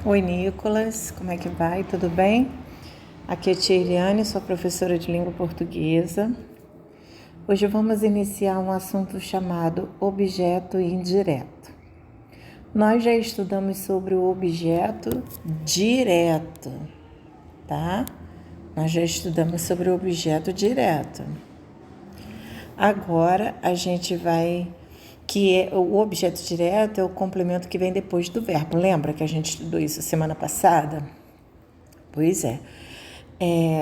Oi, Nicolas, como é que vai? Tudo bem? Aqui é Tia Eliane, sua professora de língua portuguesa. Hoje vamos iniciar um assunto chamado objeto indireto. Nós já estudamos sobre o objeto direto, tá? Nós já estudamos sobre o objeto direto. Agora a gente vai... o objeto direto é o complemento que vem depois do verbo. Lembra que a gente estudou isso semana passada? Pois é.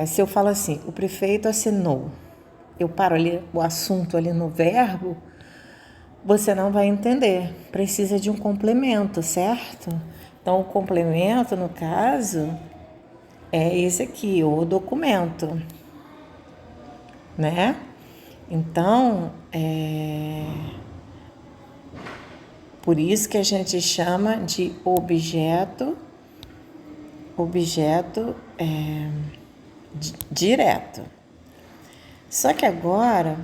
Se eu falo assim, o prefeito assinou, eu paro ali o assunto ali no verbo, você não vai entender. Precisa de um complemento, certo? Então, o complemento, no caso, é esse aqui, o documento, né? Então, por isso que a gente chama de objeto direto. Só que agora,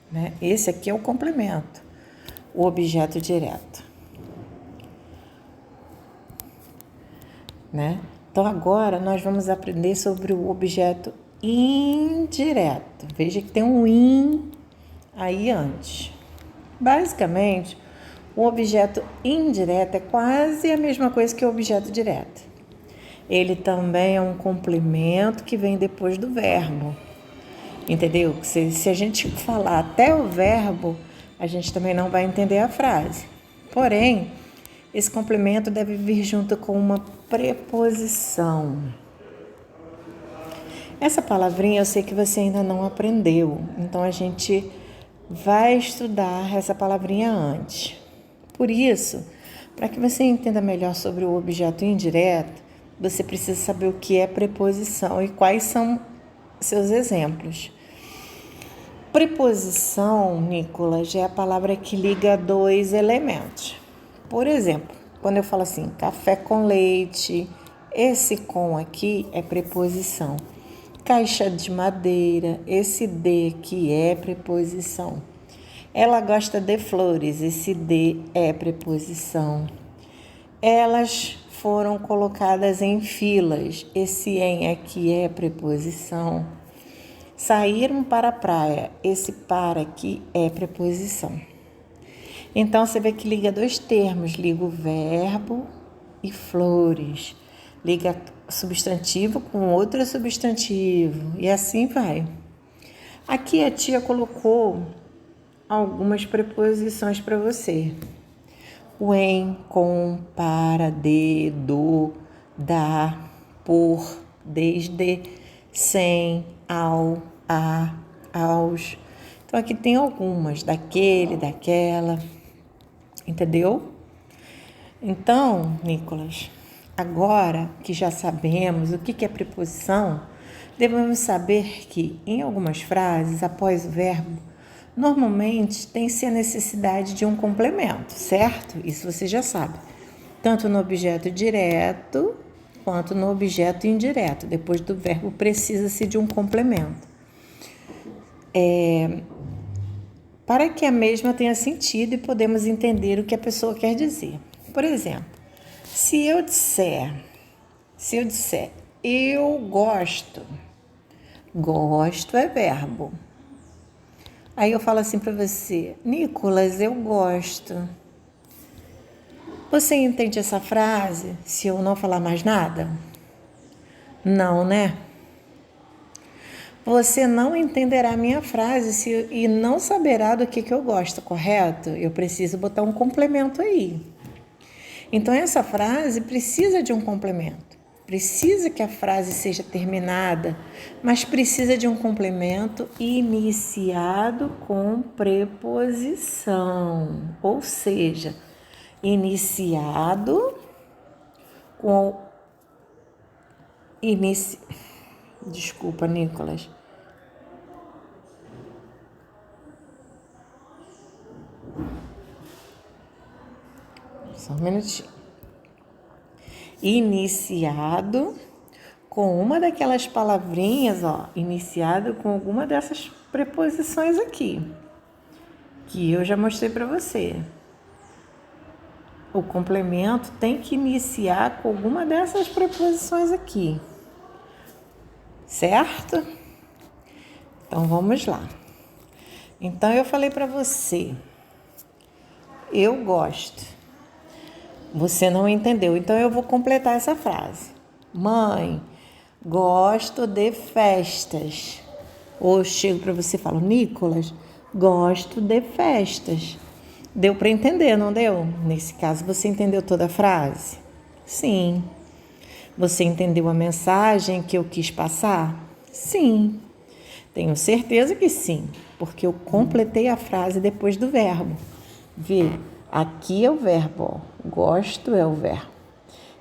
né, esse aqui é o complemento, o objeto direto, né? Então agora nós vamos aprender sobre o objeto indireto. Veja que tem um in aí antes. Basicamente, o objeto indireto é quase a mesma coisa que o objeto direto. Ele também é um complemento que vem depois do verbo. Entendeu? Se a gente falar até o verbo, a gente também não vai entender a frase. Porém, esse complemento deve vir junto com uma preposição. Essa palavrinha eu sei que você ainda não aprendeu, então a gente vai estudar essa palavrinha antes. Por isso, para que você entenda melhor sobre o objeto indireto, você precisa saber o que é preposição e quais são seus exemplos. Preposição, Nicolas, é a palavra que liga dois elementos. Por exemplo, quando eu falo assim, café com leite, esse com aqui é preposição. Caixa de madeira, esse de que é preposição. Ela gosta de flores, esse de é preposição. Elas foram colocadas em filas, esse em aqui é preposição. Saíram para a praia, esse para aqui é preposição. Então, você vê que liga dois termos, liga o verbo e flores. Liga substantivo com outro substantivo e assim vai. Aqui a tia colocou algumas preposições para você. O em, com, para, de, do, da, por, desde, sem, ao, a, aos. Então, aqui tem algumas, daquele, daquela, entendeu? Então, Nicolas, agora que já sabemos o que é preposição, devemos saber que, em algumas frases, após o verbo, normalmente tem-se a necessidade de um complemento, certo? Isso você já sabe. Tanto no objeto direto quanto no objeto indireto. Depois do verbo, precisa-se de um complemento. Para que a mesma tenha sentido e podemos entender o que a pessoa quer dizer. Por exemplo, se eu disser, eu gosto, gosto é verbo. Aí eu falo assim para você, Nicolas, eu gosto. Você entende essa frase se eu não falar mais nada? Não, né? Você não entenderá a minha frase e não saberá do que eu gosto, correto? Eu preciso botar um complemento aí. Então, essa frase precisa de um complemento. Precisa que a frase seja terminada, mas precisa de um complemento iniciado com preposição. Ou seja, iniciado com... Desculpa, Nicolas. Só um minutinho. Iniciado com uma daquelas palavrinhas, iniciado com alguma dessas preposições aqui, que eu já mostrei para você. o complemento tem que iniciar com alguma dessas preposições aqui, certo? Então, vamos lá. Então, eu falei para você, eu gosto. Você não entendeu, então eu vou completar essa frase. Mãe, gosto de festas. Ou eu chego para você e falo, Nicolas, gosto de festas. Deu para entender, não deu? Nesse caso, você entendeu toda a frase? Sim. Você entendeu a mensagem que eu quis passar? Sim. Tenho certeza que sim, porque eu completei a frase depois do verbo. Vê, aqui é o verbo, ó. Gosto é o verbo.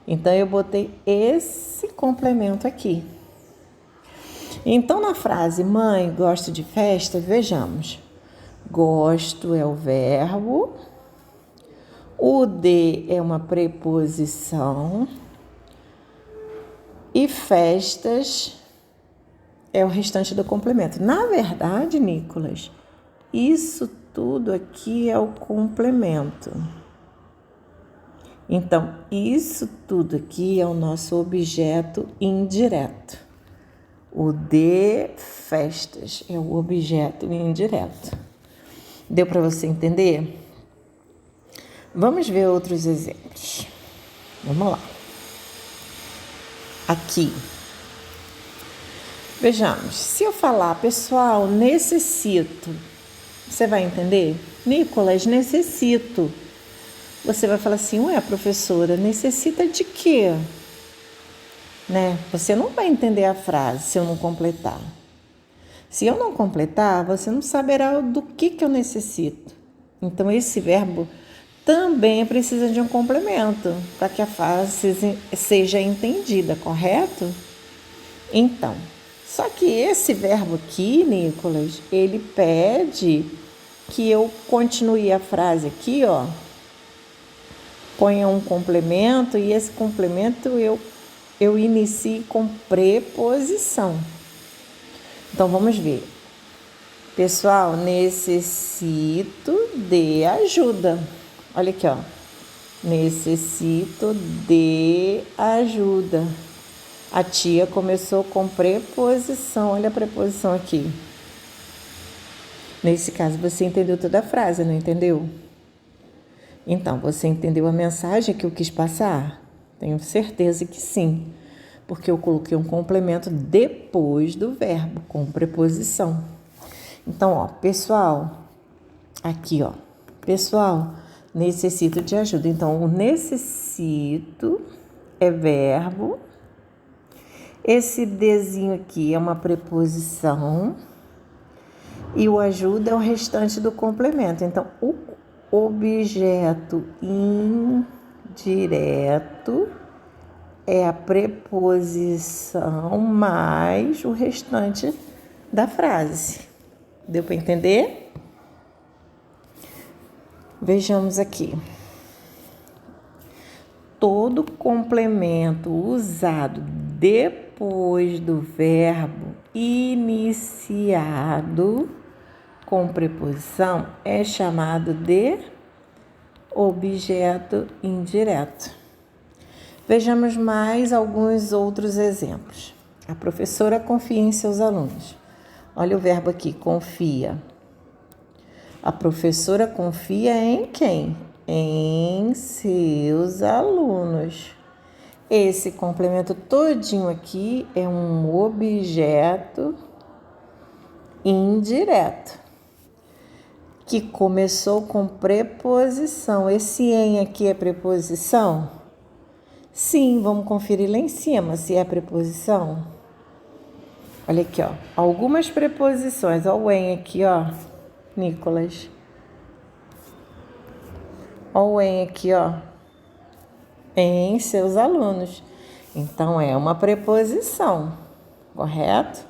Então, eu botei esse complemento aqui. Então, na frase, mãe, gosto de festa, vejamos. Gosto é o verbo, o de é uma preposição e festas é o restante do complemento. Na verdade, Nicolas, isso tudo aqui é o complemento. Então, isso tudo aqui é o nosso objeto indireto. O de festas é o objeto indireto. Deu para você entender? Vamos ver outros exemplos. Vamos lá. Aqui. Vejamos. Se eu falar, pessoal, necessito, você vai entender? Nicolas, necessito. Você vai falar assim, ué, professora, necessita de quê? Né? Você não vai entender a frase se eu não completar. Se eu não completar, você não saberá do que eu necessito. Então, esse verbo também precisa de um complemento para que a frase seja entendida, correto? Então, só que esse verbo aqui, Nicolas, ele pede que eu continue a frase aqui, ó, ponha um complemento e esse complemento eu inicie com preposição. Então, vamos ver. Pessoal, necessito de ajuda. Olha aqui, ó. Necessito de ajuda. A tia começou com preposição. Olha a preposição aqui. Nesse caso, você entendeu toda a frase, não entendeu? Então, você entendeu a mensagem que eu quis passar? Tenho certeza que sim, porque eu coloquei um complemento depois do verbo, com preposição. Então, ó, pessoal, aqui, ó, pessoal, necessito de ajuda. Então, o necessito é verbo. Esse dezinho aqui é uma preposição. E o ajuda é o restante do complemento. Então, o objeto indireto é a preposição mais o restante da frase. Deu para entender? Vejamos aqui. Todo complemento usado depois do verbo iniciado com preposição é chamado de objeto indireto. Vejamos mais alguns outros exemplos. A professora confia em seus alunos. Olha o verbo aqui, confia. A professora confia em quem? Em seus alunos. Esse complemento todinho aqui é um objeto indireto, que começou com preposição. Esse em aqui é preposição? Sim, vamos conferir lá em cima se é preposição. Olha aqui, ó. Algumas preposições. Olha o em aqui, ó, Nicolas. Olha o em aqui, ó. Em seus alunos. Então, é uma preposição, correto?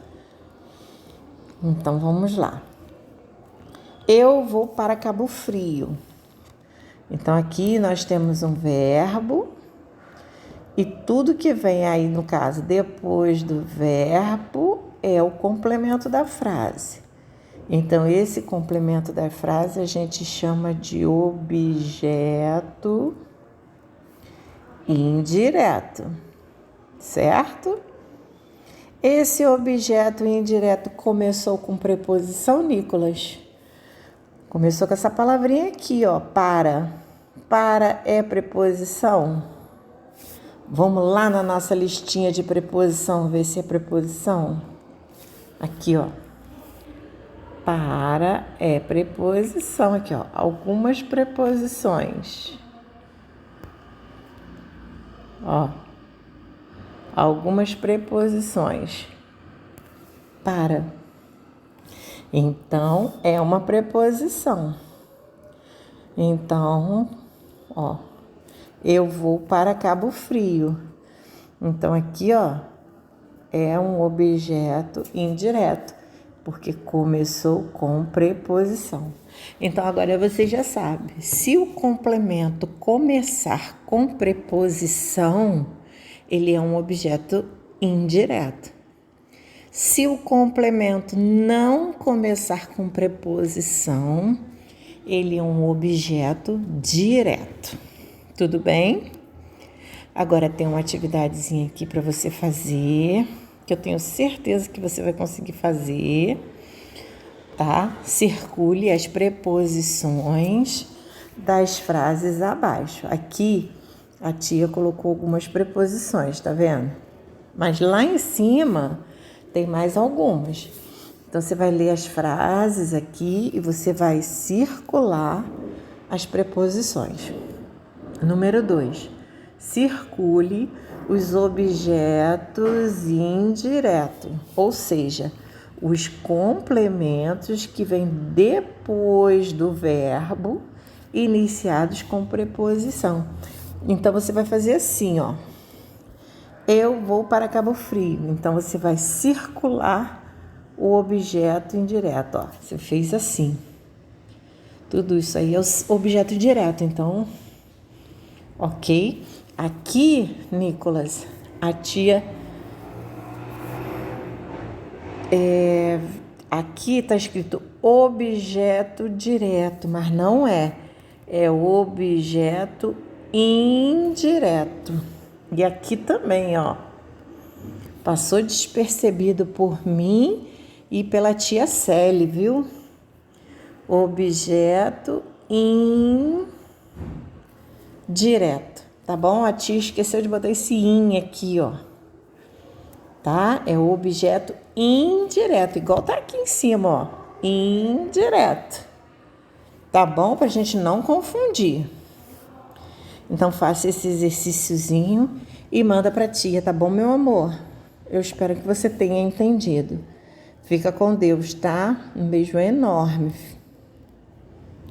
Então, vamos lá. Eu vou para Cabo Frio. Então, aqui nós temos um verbo e tudo que vem aí, no caso, depois do verbo, é o complemento da frase. Então, esse complemento da frase a gente chama de objeto indireto, certo? Esse objeto indireto começou com preposição, Nicolas? Começou com essa palavrinha aqui, ó, para. Para é preposição? Vamos lá na nossa listinha de preposição, ver se é preposição. Aqui, ó. Para é preposição. Aqui, ó. Algumas preposições. Ó. Algumas preposições. Para. Então, é uma preposição. Então, ó. Eu vou para Cabo Frio. Então, aqui, ó, é um objeto indireto, porque começou com preposição. Então, agora você já sabe. Se o complemento começar com preposição, ele é um objeto indireto. Se o complemento não começar com preposição, ele é um objeto direto. Tudo bem? Agora tem uma atividadezinha aqui para você fazer, que eu tenho certeza que você vai conseguir fazer, tá? Circule as preposições das frases abaixo. Aqui a tia colocou algumas preposições, tá vendo? Mas lá em cima tem mais algumas. Então você vai ler as frases aqui e você vai circular as preposições. Número 2. Circule os objetos indiretos, ou seja, os complementos que vêm depois do verbo iniciados com preposição. Então, você vai fazer assim, ó. Eu vou para Cabo Frio. Então, você vai circular o objeto indireto, ó. Você fez assim. Tudo isso aí é o objeto direto, então... Ok? Aqui, Nicolas, a tia... Aqui está escrito objeto direto, mas não é. É objeto indireto. E aqui também, ó. Passou despercebido por mim e pela tia Célia, viu? Objeto indireto, tá bom? A tia esqueceu de botar esse in aqui, ó. Tá? É o objeto indireto, igual tá aqui em cima, ó. Indireto. Tá bom? Pra gente não confundir. Então, faça esse exercíciozinho e manda pra tia, tá bom, meu amor? Eu espero que você tenha entendido. Fica com Deus, tá? Um beijo enorme.